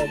Bonjour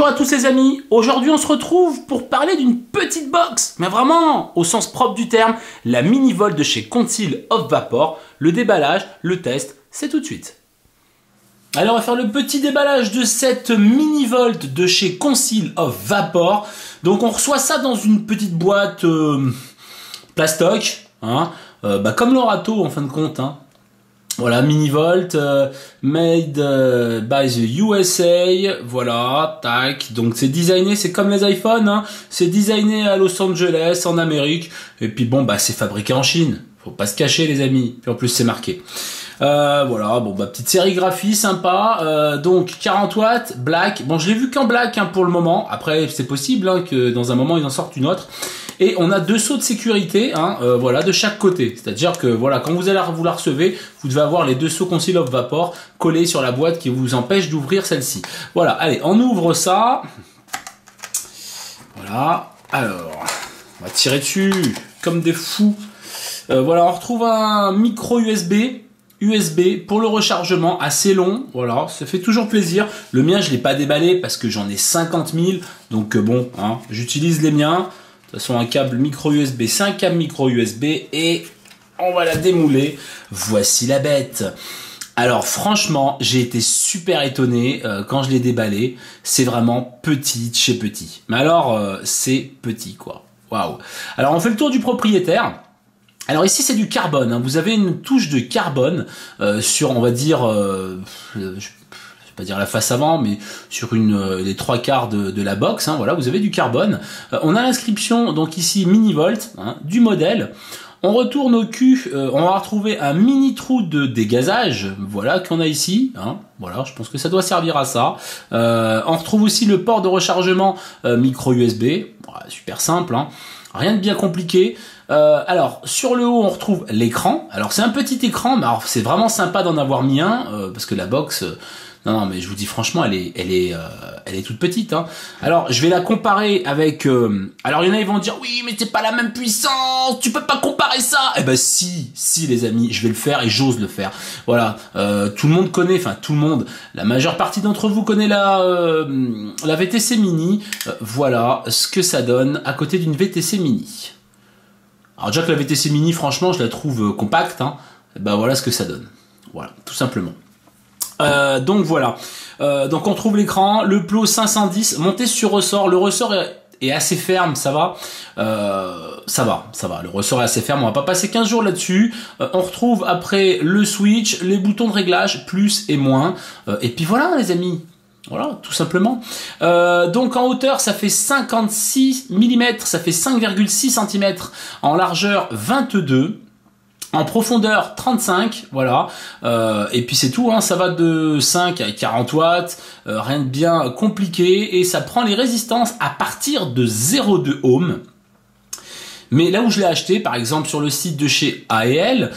à tous les amis, aujourd'hui on se retrouve pour parler d'une petite box, mais vraiment au sens propre du terme, la mini-volt de chez Council of Vapor. Le déballage, le test, c'est tout de suite. Alors on va faire le petit déballage de cette mini-volt de chez Council of Vapor. Donc on reçoit ça dans une petite boîte plastoc, hein, comme l'Orato en fin de compte, hein. Voilà, mini-volt, made by the USA, voilà, tac, donc c'est designé, c'est comme les iPhones, hein, c'est designé à Los Angeles, en Amérique, et puis bon, c'est fabriqué en Chine, faut pas se cacher les amis, puis en plus c'est marqué. Voilà, bon, petite sérigraphie sympa, donc 40 watts, black, bon je l'ai vu qu'en black hein, pour le moment, après c'est possible hein, que dans un moment ils en sortent une autre. Et on a deux seaux de sécurité, hein, voilà, de chaque côté. C'est-à-dire que voilà, quand vous la recevez, vous devez avoir les deux seaux Council of Vapor collés sur la boîte qui vous empêche d'ouvrir celle-ci. Voilà, allez, on ouvre ça. Voilà, alors, on va tirer dessus comme des fous. Voilà, on retrouve un micro USB pour le rechargement, assez long, voilà, ça fait toujours plaisir. Le mien, je l'ai pas déballé parce que j'en ai 50 000, donc bon, hein, j'utilise les miens. De toute façon, un câble micro USB, c'est un câble micro USB et on va la démouler. Voici la bête. Alors franchement, j'ai été super étonné quand je l'ai déballé. C'est vraiment petit de chez petit. Mais alors, c'est petit quoi. Waouh. Alors on fait le tour du propriétaire. Alors ici c'est du carbone. Hein. Vous avez une touche de carbone sur, on va dire, pas dire la face avant, mais sur les trois quarts de la box, hein, voilà, vous avez du carbone. On a l'inscription, donc ici, mini-volt, hein, du modèle. On retourne au cul, on va retrouver un mini trou de dégazage, voilà, qu'on a ici, hein, voilà, je pense que ça doit servir à ça. On retrouve aussi le port de rechargement micro USB, voilà, super simple, hein, rien de bien compliqué. Alors sur le haut on retrouve l'écran. Alors c'est un petit écran, mais alors c'est vraiment sympa d'en avoir mis un parce que la box, non mais je vous dis franchement elle est toute petite. Hein. Alors je vais la comparer avec. Alors il y en a ils vont dire oui mais c'est pas la même puissance, tu peux pas comparer ça. Eh ben si les amis, je vais le faire et j'ose le faire. Voilà, tout le monde connaît, enfin tout le monde, la majeure partie d'entre vous connaît la VTC Mini. Voilà ce que ça donne à côté d'une VTC Mini. Alors déjà que la VTC Mini, franchement, je la trouve compacte. Hein. Ben voilà ce que ça donne. Voilà, tout simplement. Donc voilà. Donc on trouve l'écran, le plot 510, monté sur ressort. Le ressort est assez ferme, ça va. Ça va. Le ressort est assez ferme. On va pas passer 15 jours là-dessus. On retrouve après le switch, les boutons de réglage, plus et moins. Et puis voilà, les amis. Voilà, tout simplement. Donc en hauteur, ça fait 56 mm, ça fait 5,6 cm. En largeur, 22. En profondeur, 35, voilà. Et puis c'est tout, hein, ça va de 5 à 40 watts, rien de bien compliqué. Et ça prend les résistances à partir de 0,2 ohm. Mais là où je l'ai acheté, par exemple sur le site de chez A&L,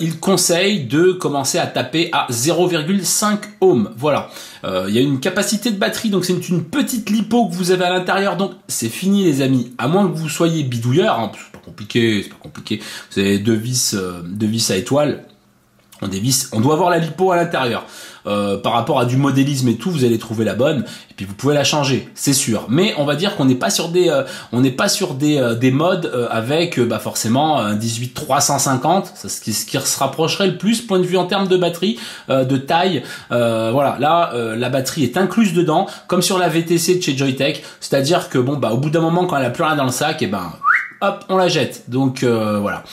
il conseille de commencer à taper à 0,5 ohm. Voilà. Il y a une capacité de batterie, donc c'est une petite lipo que vous avez à l'intérieur. Donc c'est fini les amis, à moins que vous soyez bidouilleur. Hein, c'est pas compliqué. Vous avez deux vis à étoiles. On doit avoir la lipo à l'intérieur. Par rapport à du modélisme et tout, vous allez trouver la bonne et puis vous pouvez la changer, c'est sûr. Mais on va dire qu'on n'est pas sur des modes avec forcément un 18350, ce qui se rapprocherait le plus point de vue en termes de batterie, de taille. Voilà, là la batterie est incluse dedans, comme sur la VTC de chez Joyetech, c'est-à-dire que bon au bout d'un moment quand elle a plus rien dans le sac, et hop, on la jette. Donc voilà.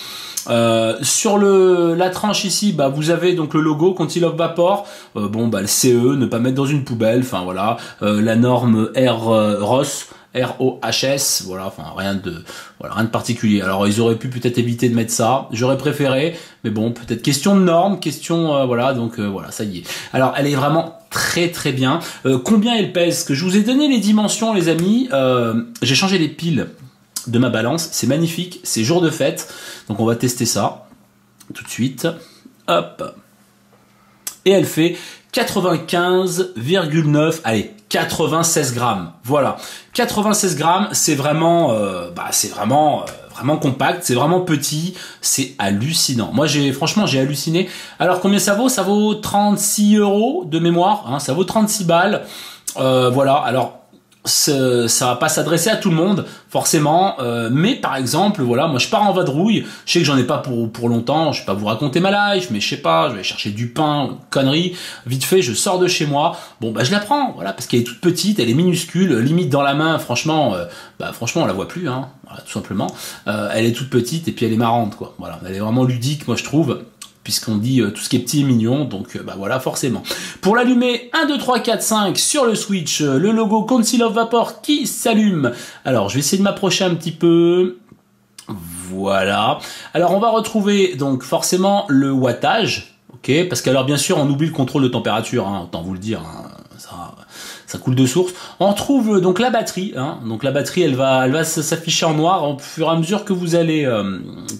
Sur la tranche ici, vous avez donc le logo Council of Vapor, le CE, ne pas mettre dans une poubelle, enfin voilà, la norme ROHS, voilà, enfin rien de particulier. Alors ils auraient pu peut-être éviter de mettre ça, j'aurais préféré, mais bon, peut-être question de norme, voilà, donc voilà, ça y est. Alors elle est vraiment très très bien. Combien elle pèse? Que je vous ai donné les dimensions les amis, j'ai changé les piles de ma balance, c'est magnifique, c'est jour de fête, donc on va tester ça tout de suite, hop, et elle fait 95,9, allez, 96 grammes. Voilà, 96 grammes, c'est vraiment, vraiment compact, c'est vraiment petit, c'est hallucinant. Moi, franchement, j'ai halluciné. Alors, combien ça vaut? Ça vaut 36 € de mémoire, hein, ça vaut 36 balles. Voilà, alors, ça va pas s'adresser à tout le monde forcément, mais par exemple voilà, moi je pars en vadrouille, je sais que j'en ai pas pour longtemps, je vais pas vous raconter ma life, mais je sais pas, je vais chercher du pain, une connerie, vite fait je sors de chez moi, bon bah je la prends, voilà, parce qu'elle est toute petite, elle est minuscule, limite dans la main, franchement franchement on la voit plus, hein, voilà, tout simplement, elle est toute petite et puis elle est marrante quoi, voilà, elle est vraiment ludique moi je trouve, puisqu'on dit tout ce qui est petit et mignon, donc voilà, forcément. Pour l'allumer, 1, 2, 3, 4, 5, sur le Switch, le logo Council of Vapor qui s'allume. Alors, je vais essayer de m'approcher un petit peu. Voilà. Alors, on va retrouver, donc, forcément, le wattage, ok, parce qu'alors, bien sûr, on oublie le contrôle de température, hein, autant vous le dire, hein, ça coule de source. On retrouve donc la batterie, hein, donc la batterie elle va s'afficher en noir au fur et à mesure que vous allez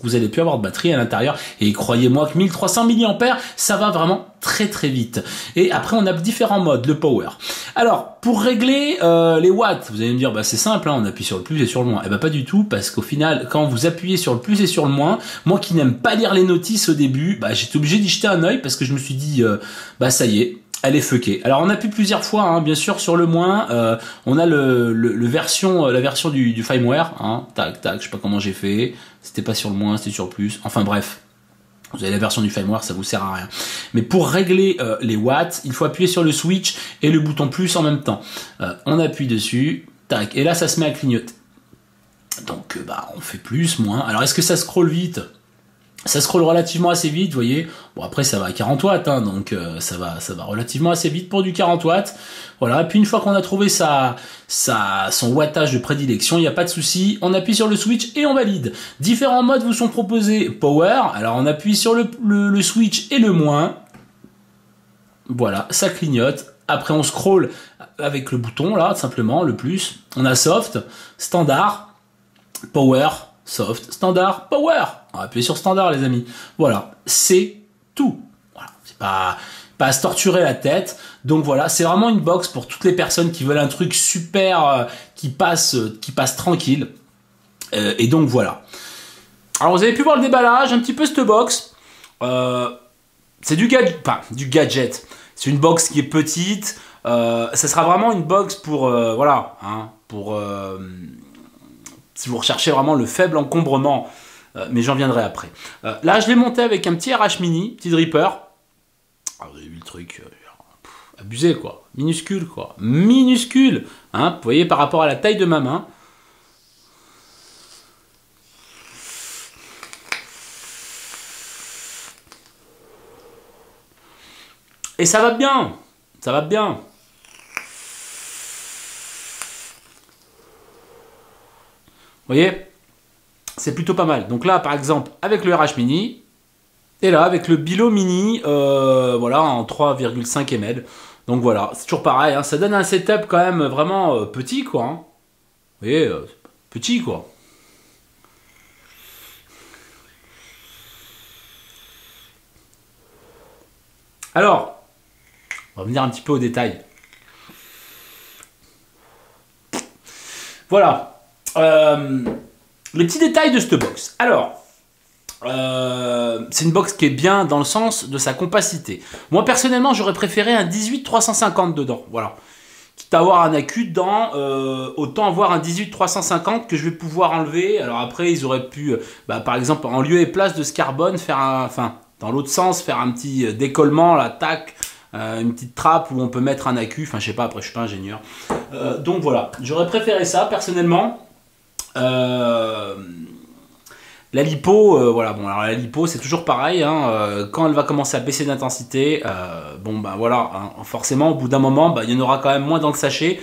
plus avoir de batterie à l'intérieur, et croyez-moi que 1300 mAh ça va vraiment très très vite. Et après on a différents modes, le power. Alors pour régler les watts, vous allez me dire bah c'est simple, hein, on appuie sur le plus et sur le moins. Eh ben pas du tout, parce qu'au final quand vous appuyez sur le plus et sur le moins, moi qui n'aime pas lire les notices au début, bah j'étais obligé d'y jeter un œil parce que je me suis dit bah ça y est, elle est fuckée. Alors on appuie plusieurs fois, hein, bien sûr sur le moins. On a la version du firmware. Hein, tac tac, je sais pas comment j'ai fait. C'était pas sur le moins, c'était sur le plus. Enfin bref, vous avez la version du firmware, ça vous sert à rien. Mais pour régler les watts, il faut appuyer sur le switch et le bouton plus en même temps. On appuie dessus, tac, et là ça se met à clignoter. Donc on fait plus, moins. Alors est-ce que ça scrolle vite? Ça scrolle relativement assez vite, vous voyez. Bon après ça va à 40 watts, hein, donc ça va relativement assez vite pour du 40 watts. Voilà. Et puis une fois qu'on a trouvé son wattage de prédilection, il n'y a pas de souci. On appuie sur le switch et on valide. Différents modes vous sont proposés. Power. Alors on appuie sur le switch et le moins. Voilà, ça clignote. Après on scrolle avec le bouton là, simplement le plus. On a soft, standard, power. Soft, standard, power. On va appuyer sur standard, les amis. Voilà, c'est tout. Voilà, c'est pas à se torturer la tête. Donc voilà, c'est vraiment une box pour toutes les personnes qui veulent un truc super qui passe tranquille. Et donc voilà. Alors vous avez pu voir le déballage, un petit peu cette box. C'est du gadget. C'est une box qui est petite. Ça sera vraiment une box pour voilà, hein, pour si vous recherchez vraiment le faible encombrement, mais j'en viendrai après. Là, je l'ai monté avec un petit RH Mini, petit dripper. Ah, vous avez vu le truc, abusé quoi, minuscule quoi, minuscule. Hein, vous voyez par rapport à la taille de ma main. Et ça va bien, ça va bien. Vous voyez, c'est plutôt pas mal. Donc là, par exemple, avec le RH Mini, et là, avec le Bilo Mini, voilà, en 3,5 ml. Donc voilà, c'est toujours pareil, hein, ça donne un setup quand même vraiment petit, quoi. Hein. Vous voyez, petit, quoi. Alors, on va venir un petit peu au détail. Voilà. Les petits détails de cette box. Alors, c'est une box qui est bien dans le sens de sa compacité. Moi, personnellement, j'aurais préféré un 18-350 dedans. Voilà. Quitte à avoir un accu dedans, autant avoir un 18-350 que je vais pouvoir enlever. Alors après, ils auraient pu, par exemple, en lieu et place de ce carbone, faire dans l'autre sens, faire un petit décollement, là, tac, une petite trappe où on peut mettre un accu. Enfin, je sais pas, après, je suis pas ingénieur. Donc voilà, j'aurais préféré ça, personnellement. La lipo, voilà, bon alors la lipo c'est toujours pareil, hein, quand elle va commencer à baisser d'intensité, voilà, hein, forcément au bout d'un moment, il y en aura quand même moins dans le sachet,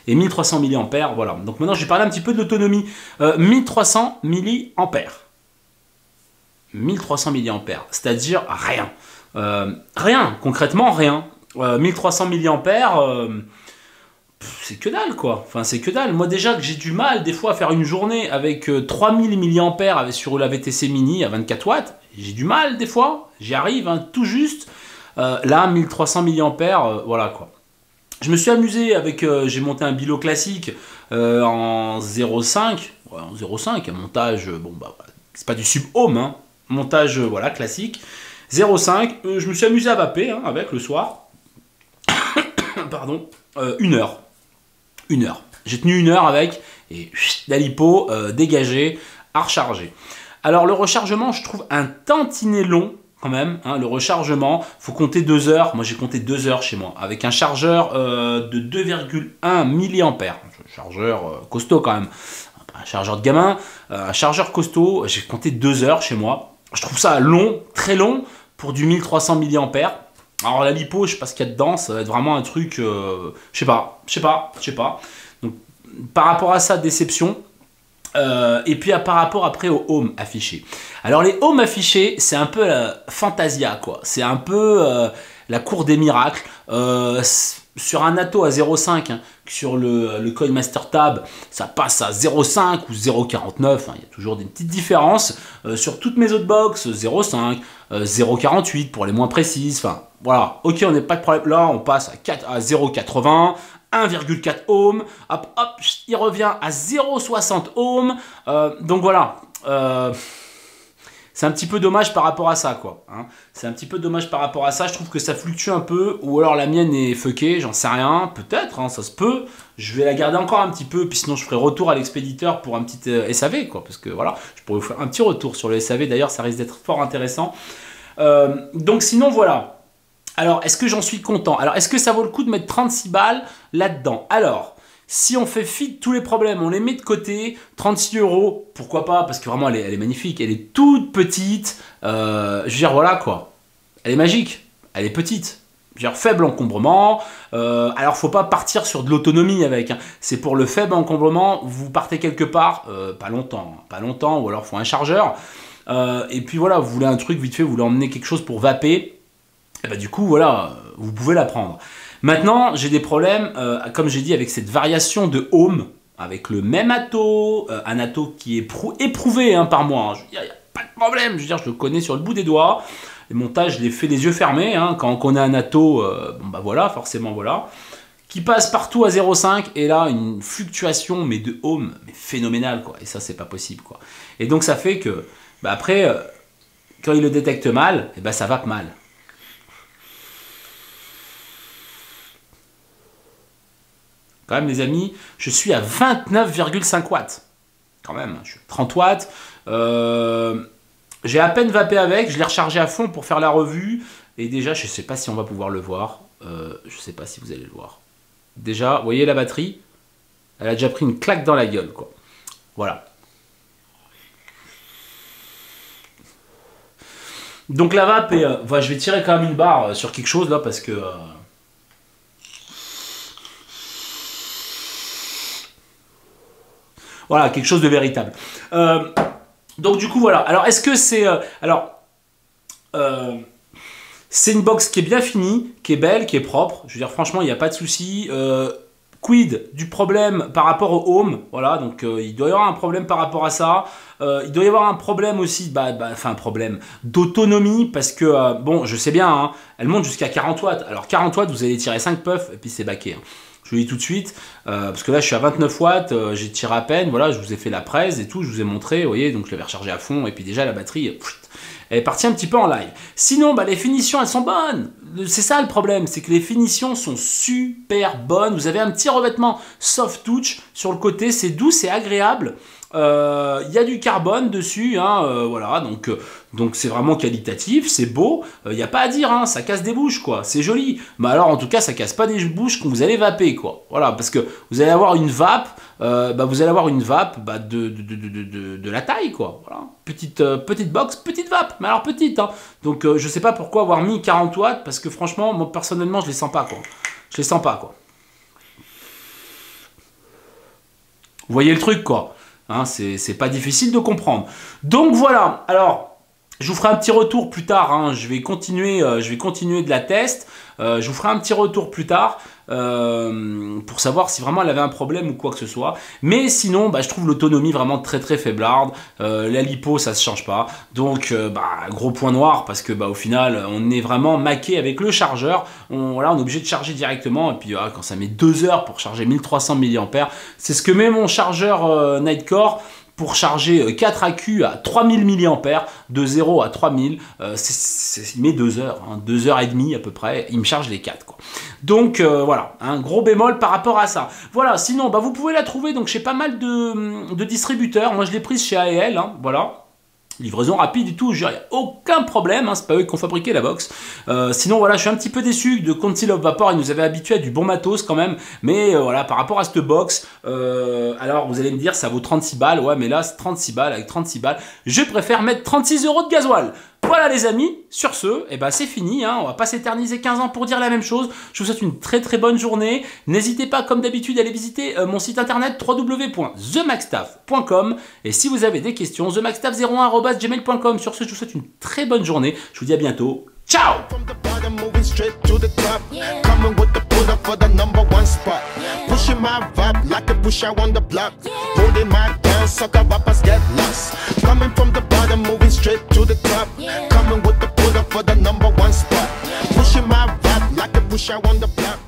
et 1300 mAh, voilà. Donc maintenant je vais parler un petit peu de l'autonomie. 1300 mAh. 1300 mAh, c'est-à-dire rien. Rien, concrètement rien. 1300 mAh, c'est que dalle quoi, enfin c'est que dalle. Moi déjà que j'ai du mal des fois à faire une journée avec 3000 mAh sur la VTC Mini à 24 watts, j'ai du mal des fois, j'y arrive hein, tout juste. Là, 1300 mAh, voilà quoi. Je me suis amusé avec, j'ai monté un bilot classique en 0,5. Ouais, en 0,5, un montage, bon bah, c'est pas du sub-ohm, hein. Montage, voilà, classique. 0,5, je me suis amusé à vaper hein, avec le soir. Pardon, 1 heure. 1 heure. J'ai tenu 1 heure avec, et la lipo dégagée, à recharger. Alors le rechargement, je trouve un tantinet long quand même. Hein, le rechargement, faut compter 2 heures. Moi j'ai compté 2 heures chez moi, avec un chargeur de 2,1 mAh. Chargeur costaud quand même. Un chargeur de gamin, un chargeur costaud, j'ai compté 2 heures chez moi. Je trouve ça long, très long, pour du 1300 mAh. Alors la lipo, je sais pas ce qu'il y a dedans, ça va être vraiment un truc, je sais pas. Donc par rapport à ça, déception. Et puis par rapport après au home affiché. Alors les home affichés, c'est un peu la Fantasia quoi. C'est un peu la cour des miracles. Sur un Atto à 0,5, hein, sur le Coinmaster Tab, ça passe à 0,5 ou 0,49. Hein, il y a toujours des petites différences. Sur toutes mes autres box, 0,5, 0,48 pour les moins précises. Enfin voilà, ok, on n'est pas de problème. Là, on passe à 0,80. 1,4 ohm, hop, hop, il revient à 0,60 ohm. Donc voilà, c'est un petit peu dommage par rapport à ça, quoi. Hein. C'est un petit peu dommage par rapport à ça. Je trouve que ça fluctue un peu, ou alors la mienne est fuckée, j'en sais rien. Peut-être, hein, ça se peut. Je vais la garder encore un petit peu, puis sinon je ferai retour à l'expéditeur pour un petit SAV, quoi. Parce que voilà, je pourrais vous faire un petit retour sur le SAV. D'ailleurs, ça risque d'être fort intéressant. Donc sinon, voilà. Alors, est-ce que j'en suis content? Alors, est-ce que ça vaut le coup de mettre 36 balles là-dedans? Alors, si on fait fi de tous les problèmes, on les met de côté, 36 €, pourquoi pas? Parce que vraiment, elle est magnifique. Elle est toute petite. Je veux dire, voilà quoi. Elle est magique. Elle est petite. Je veux dire, faible encombrement. Alors, faut pas partir sur de l'autonomie avec. Hein. C'est pour le faible encombrement. Vous partez quelque part, pas longtemps, ou alors faut un chargeur. Et puis voilà, vous voulez un truc vite fait, vous voulez emmener quelque chose pour vaper. Et bah, du coup, voilà, vous pouvez la prendre. Maintenant, j'ai des problèmes, comme j'ai dit, avec cette variation de home, avec le même Atto, un Atto qui est éprouvé hein, par moi. Hein. Je veux dire, il n'y a pas de problème, je veux dire, je le connais sur le bout des doigts. Les montages, je les fais les yeux fermés. Hein. Quand on connaît un Atto, bon bah voilà, forcément voilà. Qui passe partout à 0,5 et là, une fluctuation, mais de home, mais phénoménale, quoi. Et ça, c'est pas possible, quoi. Et donc, ça fait que, bah, après, quand il le détecte mal, et bah, ça vape mal. Quand même les amis, je suis à 29,5 watts. Quand même, je suis à 30 watts. J'ai à peine vapé avec, je l'ai rechargé à fond pour faire la revue. Et déjà, je ne sais pas si on va pouvoir le voir. Je ne sais pas si vous allez le voir. Déjà, vous voyez la batterie? Elle a déjà pris une claque dans la gueule, quoi. Voilà. Donc la vape, je vais tirer quand même une barre sur quelque chose là parce que... Voilà, quelque chose de véritable. Donc du coup, voilà. Alors, est-ce que c'est... c'est une box qui est bien finie, qui est belle, qui est propre. Je veux dire, franchement, il n'y a pas de souci. Quid du problème par rapport au home? Voilà, donc il doit y avoir un problème par rapport à ça. Il doit y avoir un problème aussi, un problème d'autonomie, parce que, bon, je sais bien, hein, elle monte jusqu'à 40 watts. Alors 40 watts, vous allez tirer 5 puffs, et puis c'est baqué. Hein. Je vous le dis tout de suite, parce que là je suis à 29 watts, j'ai tiré à peine, voilà, je vous ai fait la presse et tout, je vous ai montré, vous voyez, donc je l'avais rechargé à fond, et puis déjà la batterie, elle est partie un petit peu en live. Sinon, les finitions, elles sont bonnes. C'est ça le problème, c'est que les finitions sont super bonnes. Vous avez un petit revêtement soft touch sur le côté, c'est doux, c'est agréable. Il y a du carbone dessus, hein, voilà, donc c'est vraiment qualitatif, c'est beau, il n'y a pas à dire, hein, ça casse des bouches, quoi, c'est joli. Mais alors, en tout cas, ça casse pas des bouches quand vous allez vaper, quoi. Voilà, parce que vous allez avoir une vape, de la taille, quoi. Voilà. Petite box, petite vape, mais alors petite, hein. Donc, je sais pas pourquoi avoir mis 40 watts, parce que franchement, moi, personnellement, je les sens pas, quoi. Je les sens pas, quoi. Vous voyez le truc, quoi. Hein, c'est pas difficile de comprendre. Donc voilà, alors je vous ferai un petit retour plus tard, hein. Je vais continuer de la test, je vous ferai un petit retour plus tard. pour savoir si vraiment elle avait un problème ou quoi que ce soit. Mais sinon, je trouve l'autonomie vraiment très très faiblarde. La lipo, ça se change pas. Donc, gros point noir parce que au final, on est vraiment maqué avec le chargeur. On est obligé de charger directement. Et puis, quand ça met 2 heures pour charger 1300 mAh, c'est ce que met mon chargeur Nightcore. Pour charger 4 accus à 3000 mAh, de 0 à 3000, il met 2 heures, 2 heures et demie à peu près, il me charge les 4. Quoi. Donc voilà, un gros bémol par rapport à ça. Voilà, sinon vous pouvez la trouver donc chez pas mal de distributeurs. Moi je l'ai prise chez AEL, voilà. Livraison rapide et tout, il n'y a aucun problème, c'est pas eux qui ont fabriqué la box. Sinon voilà, je suis un petit peu déçu de Council of Vapor, ils nous avaient habitués à du bon matos quand même, mais voilà, par rapport à cette box, alors vous allez me dire ça vaut 36 balles, ouais mais là c'est 36 balles, avec 36 balles, je préfère mettre 36 € de gasoil. Voilà les amis, sur ce, c'est fini, on va pas s'éterniser 15 ans pour dire la même chose. Je vous souhaite une très très bonne journée. N'hésitez pas comme d'habitude à aller visiter mon site internet www.themaxstaff.com et si vous avez des questions, themaxstaff01@gmail.com. Sur ce, je vous souhaite une très bonne journée. Je vous dis à bientôt. Ciao! Pushing my vibe like a pusher on the block. Holding my down, sucker rappers get lost. Coming from the bottom, moving straight to the top. Coming with the pull up for the #1 spot. Pushing my vibe like a pusher on the block.